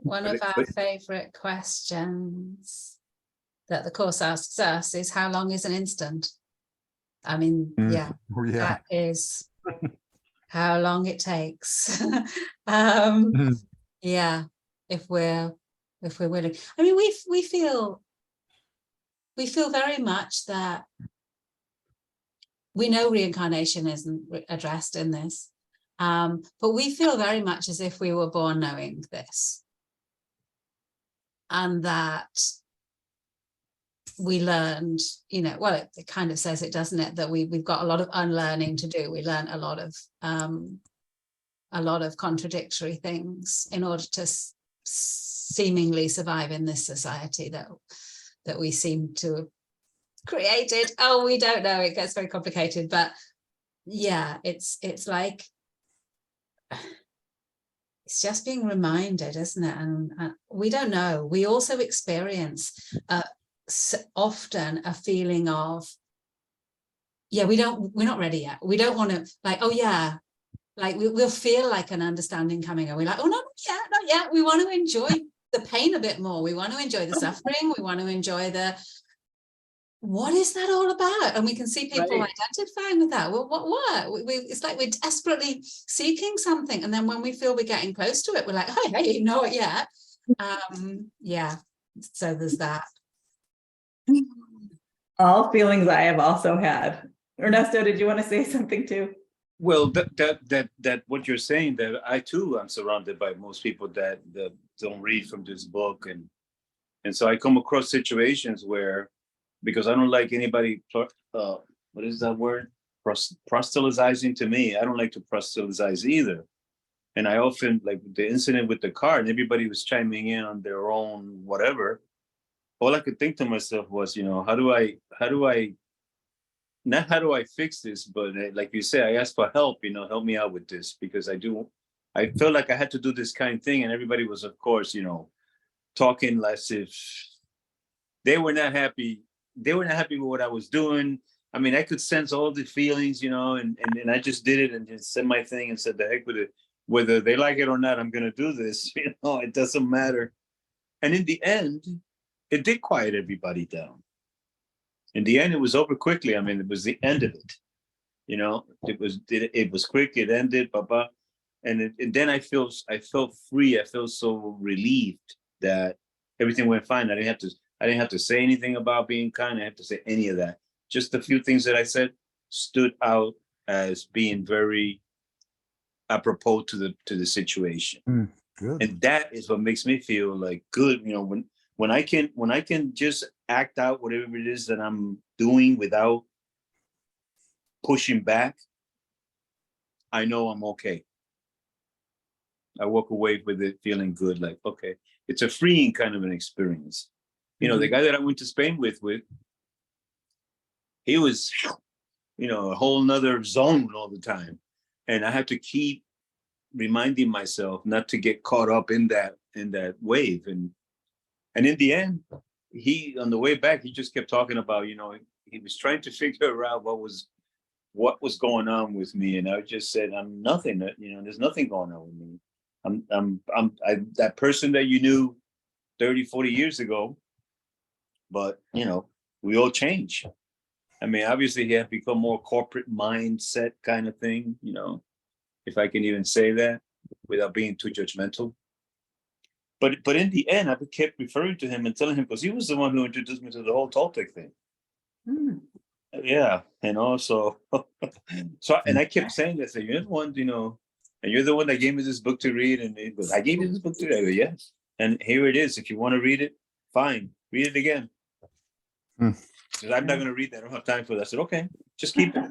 One of our favorite questions that the course asks us is, how long is an instant? I mean, yeah, Oh, yeah. that is how long it takes. Yeah, if we're willing. I mean, we feel very much that we know reincarnation isn't addressed in this, but we feel very much as if we were born knowing this, and that we learned, you know, well, it kind of says it, doesn't it, that we've got a lot of unlearning to do. We learn a lot of contradictory things in order to seemingly survive in this society that we seem to have created. Oh, we don't know, it gets very complicated, but yeah, it's like it's just being reminded, isn't it? And we don't know. We also experience often a feeling of, yeah, we're not ready yet. We don't want to, like, oh yeah, like we'll feel like an understanding coming, and we're like, oh no, not yet. We want to enjoy the pain a bit more. We want to enjoy the suffering. We want to enjoy what is that all about? And we can see people identifying with that. Well, what? It's like we're desperately seeking something, and then when we feel we're getting close to it, we're like, oh, hey, not yet. Yeah. So there's that. All feelings I have also had. Ernesto, did you want to say something too? Well, that what you're saying, that I too am surrounded by most people that don't read from this book. And so I come across situations where, because I don't like anybody, what is that word? Proselytizing to me. I don't like to proselytize either. And I often, like the incident with the car, and everybody was chiming in on their own whatever. All I could think to myself was, how do I not how do I fix this, but like you say, I asked for help, help me out with this, because I felt like I had to do this kind of thing. And everybody was, of course, talking as if they were not happy. They were not happy with what I was doing. I mean, I could sense all the feelings, and I just did it and just said my thing and said the heck with it. Whether they like it or not, I'm going to do this. It doesn't matter. And in the end, it did quiet everybody down. In the end, it was over quickly. I mean, it was the end of it. It was quick. It ended. And then I felt free. I felt so relieved that everything went fine. I didn't have to say anything about being kind. I didn't have to say any of that. Just a few things that I said stood out as being very apropos to the situation. Good. And that is what makes me feel like good. When I can just act out whatever it is that I'm doing without pushing back, I know I'm okay. I walk away with it feeling good, like, okay, it's a freeing kind of an experience. The guy that I went to Spain with, he was, a whole nother zone all the time. And I had to keep reminding myself not to get caught up in that wave. And in the end, on the way back, he just kept talking about, he was trying to figure out what was going on with me. And I just said, I'm nothing, there's nothing going on with me. I'm that person that you knew 30, 40 years ago, but we all change. I mean, obviously he had become more corporate mindset kind of thing, if I can even say that without being too judgmental. But in the end, I kept referring to him and telling him, because he was the one who introduced me to the whole Toltec thing. Yeah, and also, and I kept saying that, you're the one, and you're the one that gave me this book to read, and he goes, I gave you this book to read. I go, yes, and here it is. If you want to read it, fine, read it again. Because I'm not going to read that. I don't have time for that. I said, okay, just keep it.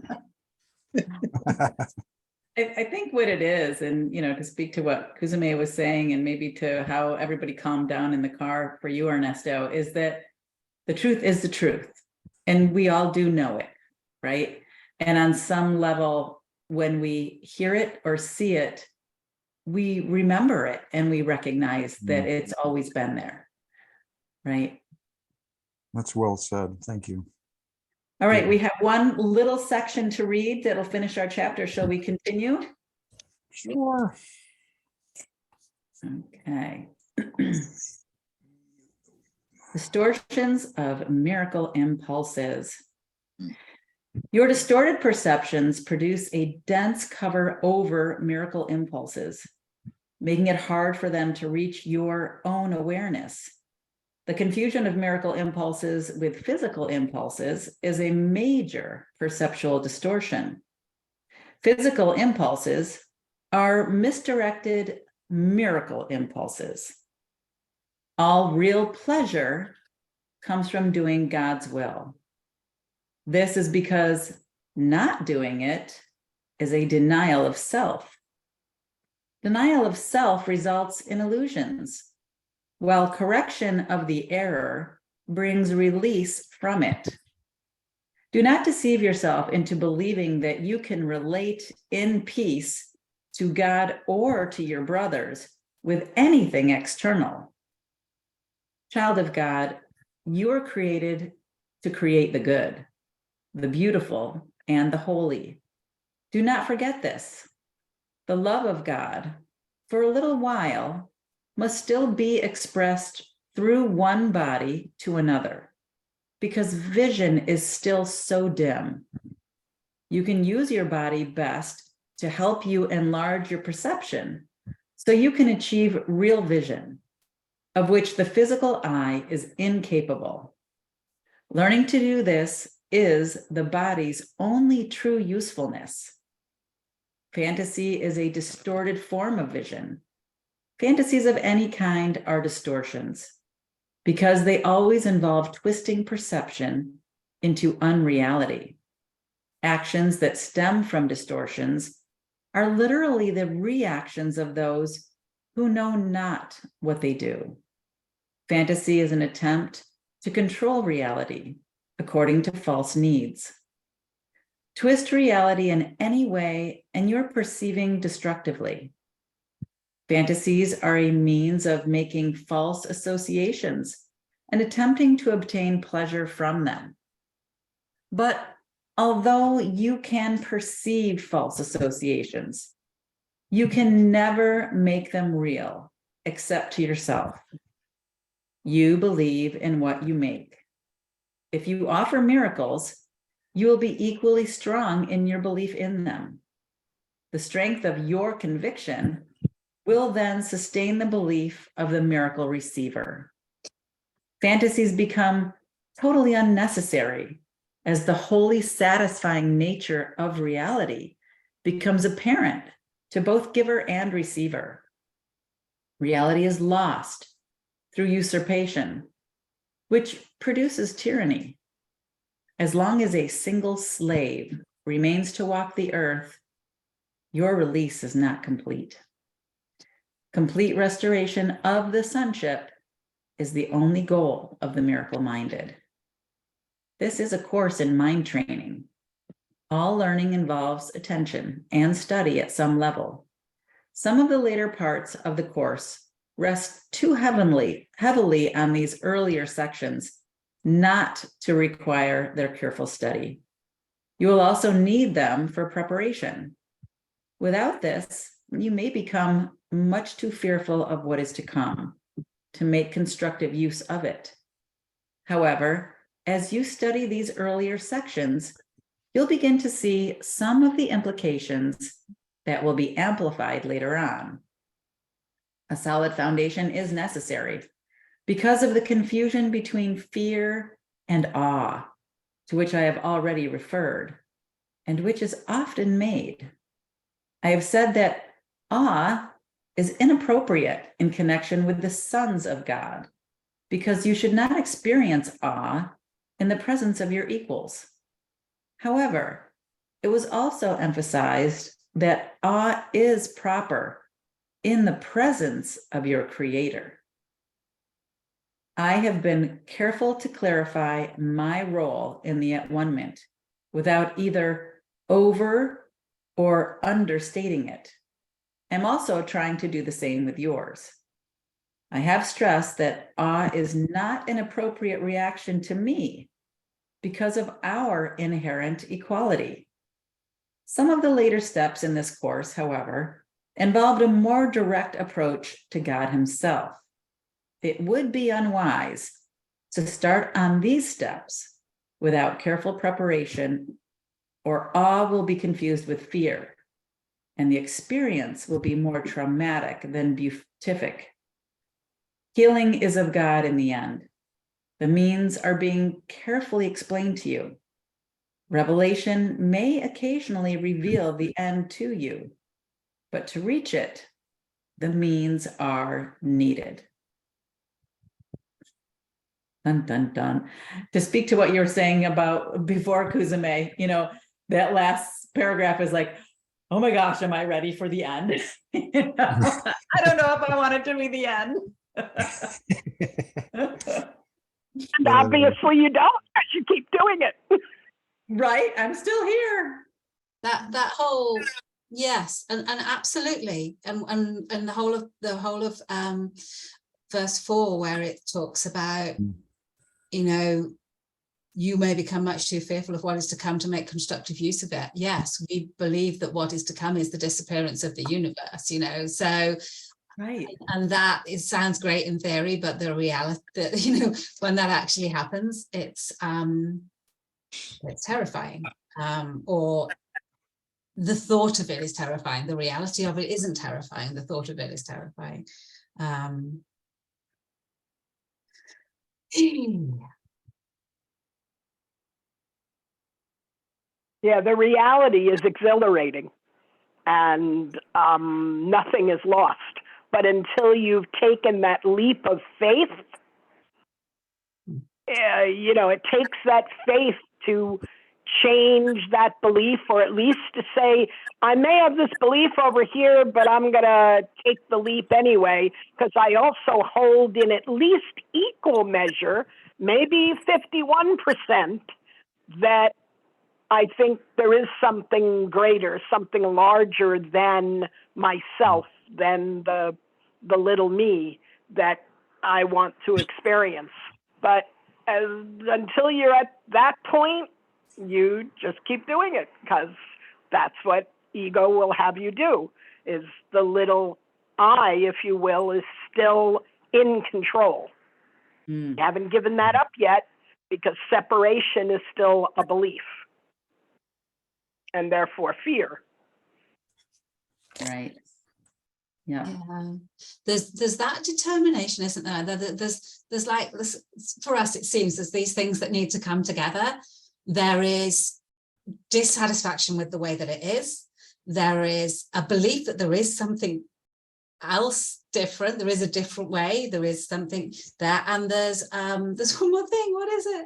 I think what it is, and to speak to what Kuzume was saying, and maybe to how everybody calmed down in the car for you, Ernesto, is that the truth is the truth, and we all do know it, right? And on some level, when we hear it or see it, we remember it and we recognize that it's always been there, right? That's well said. Thank you. All right, we have one little section to read that'll finish our chapter. Shall we continue? Sure. Okay. Distortions of miracle impulses. Your distorted perceptions produce a dense cover over miracle impulses, making it hard for them to reach your own awareness. The confusion of miracle impulses with physical impulses is a major perceptual distortion. Physical impulses are misdirected miracle impulses. All real pleasure comes from doing God's will. This is because not doing it is a denial of self. Denial of self results in illusions, while correction of the error brings release from it. Do not deceive yourself into believing that you can relate in peace to God or to your brothers with anything external. Child of God, you are created to create the good, the beautiful, and the holy. Do not forget this. The love of God, for a little while, must still be expressed through one body to another, because vision is still so dim. You can use your body best to help you enlarge your perception so you can achieve real vision, of which the physical eye is incapable. Learning to do this is the body's only true usefulness. Fantasy is a distorted form of vision. Fantasies of any kind are distortions because they always involve twisting perception into unreality. Actions that stem from distortions are literally the reactions of those who know not what they do. Fantasy is an attempt to control reality according to false needs. Twist reality in any way, and you're perceiving destructively. Fantasies are a means of making false associations and attempting to obtain pleasure from them. But although you can perceive false associations, you can never make them real except to yourself. You believe in what you make. If you offer miracles, you will be equally strong in your belief in them. The strength of your conviction will then sustain the belief of the miracle receiver. Fantasies become totally unnecessary as the wholly satisfying nature of reality becomes apparent to both giver and receiver. Reality is lost through usurpation, which produces tyranny. As long as a single slave remains to walk the earth, your release is not complete. Complete restoration of the sonship is the only goal of the miracle-minded. This is a course in mind training. All learning involves attention and study at some level. Some of the later parts of the course rest too heavily on these earlier sections not to require their careful study. You will also need them for preparation. Without this, you may become much too fearful of what is to come to make constructive use of it. However, as you study these earlier sections, you'll begin to see some of the implications that will be amplified later on. A solid foundation is necessary because of the confusion between fear and awe, to which I have already referred, and which is often made. I have said that awe is inappropriate in connection with the sons of God, because you should not experience awe in the presence of your equals. However, it was also emphasized that awe is proper in the presence of your Creator. I have been careful to clarify my role in the at-one-ment without either over or understating it. I'm also trying to do the same with yours. I have stressed that awe is not an appropriate reaction to me because of our inherent equality. Some of the later steps in this course, however, involved a more direct approach to God Himself. It would be unwise to start on these steps without careful preparation, or awe will be confused with fear, and the experience will be more traumatic than beatific. Healing is of God in the end. The means are being carefully explained to you. Revelation may occasionally reveal the end to you, but to reach it, the means are needed. Dun, dun, dun. To speak to what you were saying about before Kuzume, that last paragraph is like, oh my gosh, am I ready for the end? I don't know if I want it to be the end. And obviously you don't, because you keep doing it. Right? I'm still here. That whole, yes, and absolutely, and the whole of verse 4, where it talks about, you may become much too fearful of what is to come to make constructive use of it. Yes, we believe that what is to come is the disappearance of the universe, so right. And that sounds great in theory, but the reality that, when that actually happens, it's terrifying, or the thought of it is terrifying. The reality of it isn't terrifying. The thought of it is terrifying. Yeah, the reality is exhilarating, and nothing is lost but until you've taken that leap of faith, it takes that faith to change that belief, or at least to say, I may have this belief over here, but I'm going to take the leap anyway, because I also hold in at least equal measure, maybe 51%, that I think there is something greater, something larger than myself, than the little me that I want to experience. But until you're at that point, you just keep doing it, because that's what ego will have you do, is the little I, if you will, is still in control. You haven't given that up yet, because separation is still a belief, and therefore fear. Right. Yeah. Yeah, there's that determination, isn't there? There's like this, for us, it seems there's these things that need to come together. There is dissatisfaction with the way that it is. There is a belief that there is something else different. There is a different way. There is something there, and there's one more thing. What is it?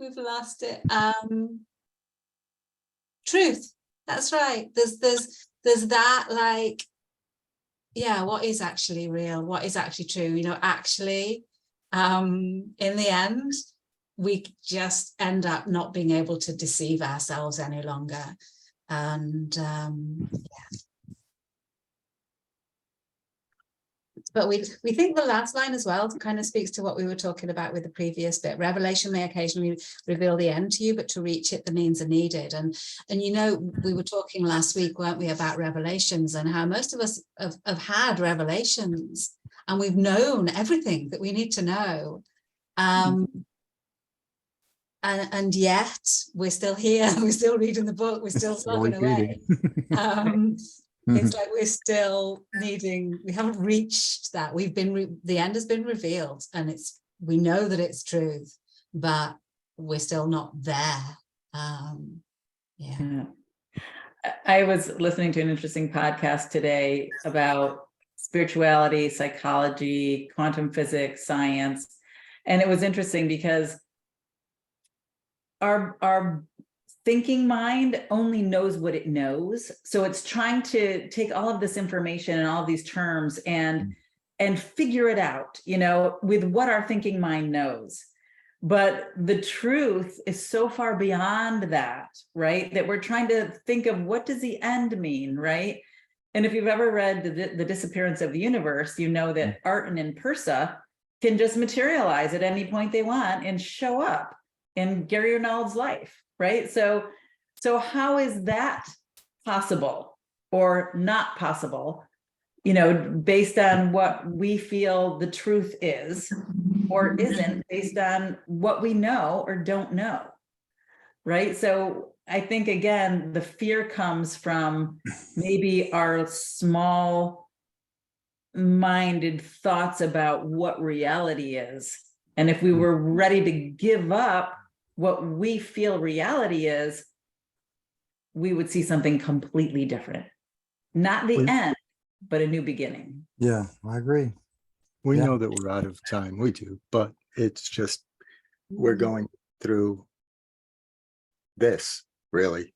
We've lost it. Truth. That's right. There's that, like, yeah, what is actually real? What is actually true? Actually, in the end, we just end up not being able to deceive ourselves any longer. And yeah. But we think the last line as well kind of speaks to what we were talking about with the previous bit. Revelation may occasionally reveal the end to you, but to reach it, the means are needed. And we were talking last week, weren't we, about revelations, and how most of us have had revelations, and we've known everything that we need to know. And yet we're still here, we're still reading the book, we're still slogging away. It's like we're still needing, we haven't reached that. The end has been revealed, and we know that it's truth, but we're still not there. Yeah. I was listening to an interesting podcast today about spirituality, psychology, quantum physics, science. And it was interesting because our thinking mind only knows what it knows. So it's trying to take all of this information and all of these terms and figure it out, with what our thinking mind knows. But the truth is so far beyond that, right? That we're trying to think of, what does the end mean, right? And if you've ever read the Disappearance of the Universe, you know that Arton and Persa can just materialize at any point they want and show up in Gary Arnold's life. Right. So how is that possible or not possible, based on what we feel the truth is or isn't, based on what we know or don't know. Right. So I think, again, the fear comes from maybe our small minded thoughts about what reality is. And if we were ready to give up what we feel reality is, we would see something completely different. Not the end, but a new beginning. Yeah, I agree. We Yeah. know that we're out of time. We do, but it's just, we're going through this really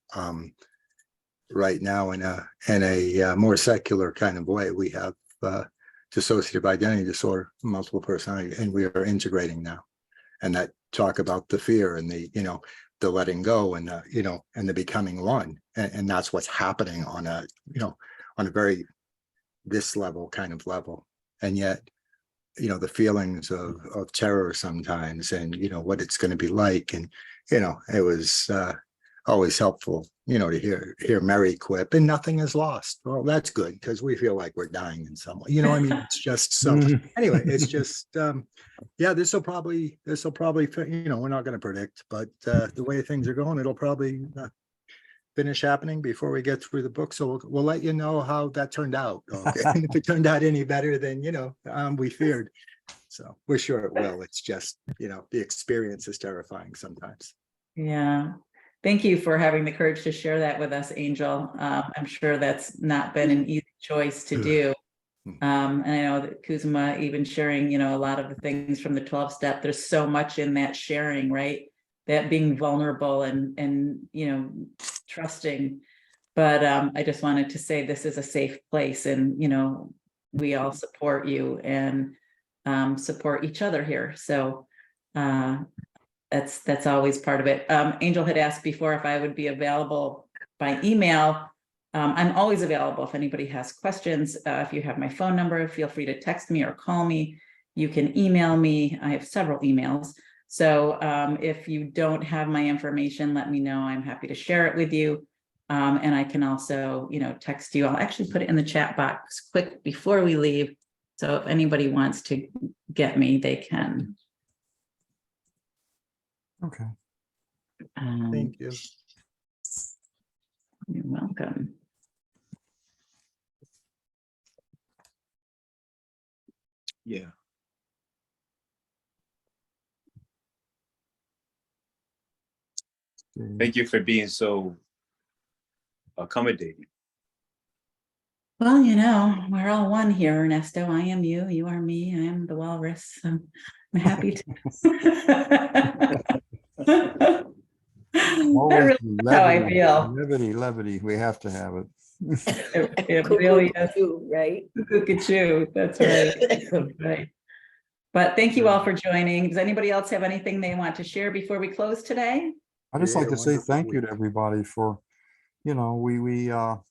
right now in a more secular kind of way. We have dissociative identity disorder, multiple personality, and we are integrating now. And that talk about the fear and the letting go and and the becoming one, and that's what's happening on a very this level kind of level. And yet the feelings of terror sometimes, and what it's going to be like, and it was always helpful to hear Mary quip, and nothing is lost. Well, that's good, because we feel like we're dying in some way. It's just so anyway, it's just yeah, this will probably we're not going to predict, but the way things are going, it'll probably finish happening before we get through the book. So we'll let you know how that turned out. Okay. And if it turned out any better than we feared, so we're sure it will. It's just the experience is terrifying sometimes. Yeah. Thank you for having the courage to share that with us, Angel. I'm sure that's not been an easy choice to do. And I know that Kuzma even sharing, you know, a lot of the things from the 12-step, there's so much in that sharing, right? That being vulnerable and, you know, trusting. But I just wanted to say this is a safe place and, you know, we all support you and support each other here. So that's always part of it. Angel had asked before if I would be available by email. I'm always available if anybody has questions. If you have my phone number, feel free to text me or call me. You can email me. I have several emails. So if you don't have my information, let me know. I'm happy to share it with you. And I can also, you know, text you. I'll actually put it in the chat box quick before we leave. So if anybody wants to get me, they can. Okay. Thank you. You're welcome. Yeah. Thank you for being so accommodating. Well, you know, we're all one here, Ernesto. I am you, you are me, I am the walrus. So I'm happy to. Always That's how I feel. levity. We have to have it. It really is. Cuckoo, right? Cuckoo, that's right. That's right. But thank you all for joining. Does anybody else have anything they want to share before we close today? I just like Create a to say wonderful thank you to week. everybody for, you know,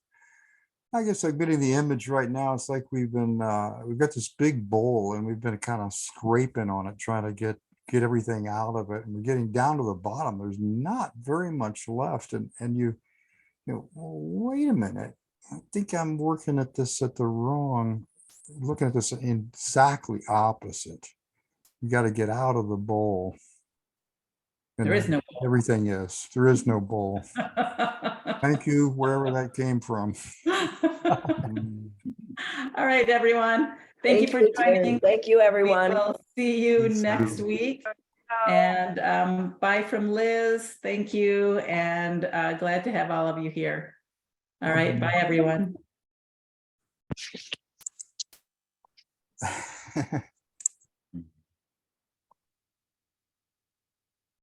I guess like getting the image right now, it's like we've got this big bowl and we've been kind of scraping on it, trying to get everything out of it. And we're getting down to the bottom. There's not very much left. And you know, wait a minute. I think I'm looking at this exactly opposite. You got to get out of the bowl. And There is then no. everything is. There is no bowl. Thank you, wherever that came from. All right, everyone. Thank you for Karen. joining. Thank you, We everyone. will see you Peace next out. week. And bye from Liz. Thank you. And glad to have all of you here. All right. Bye, everyone.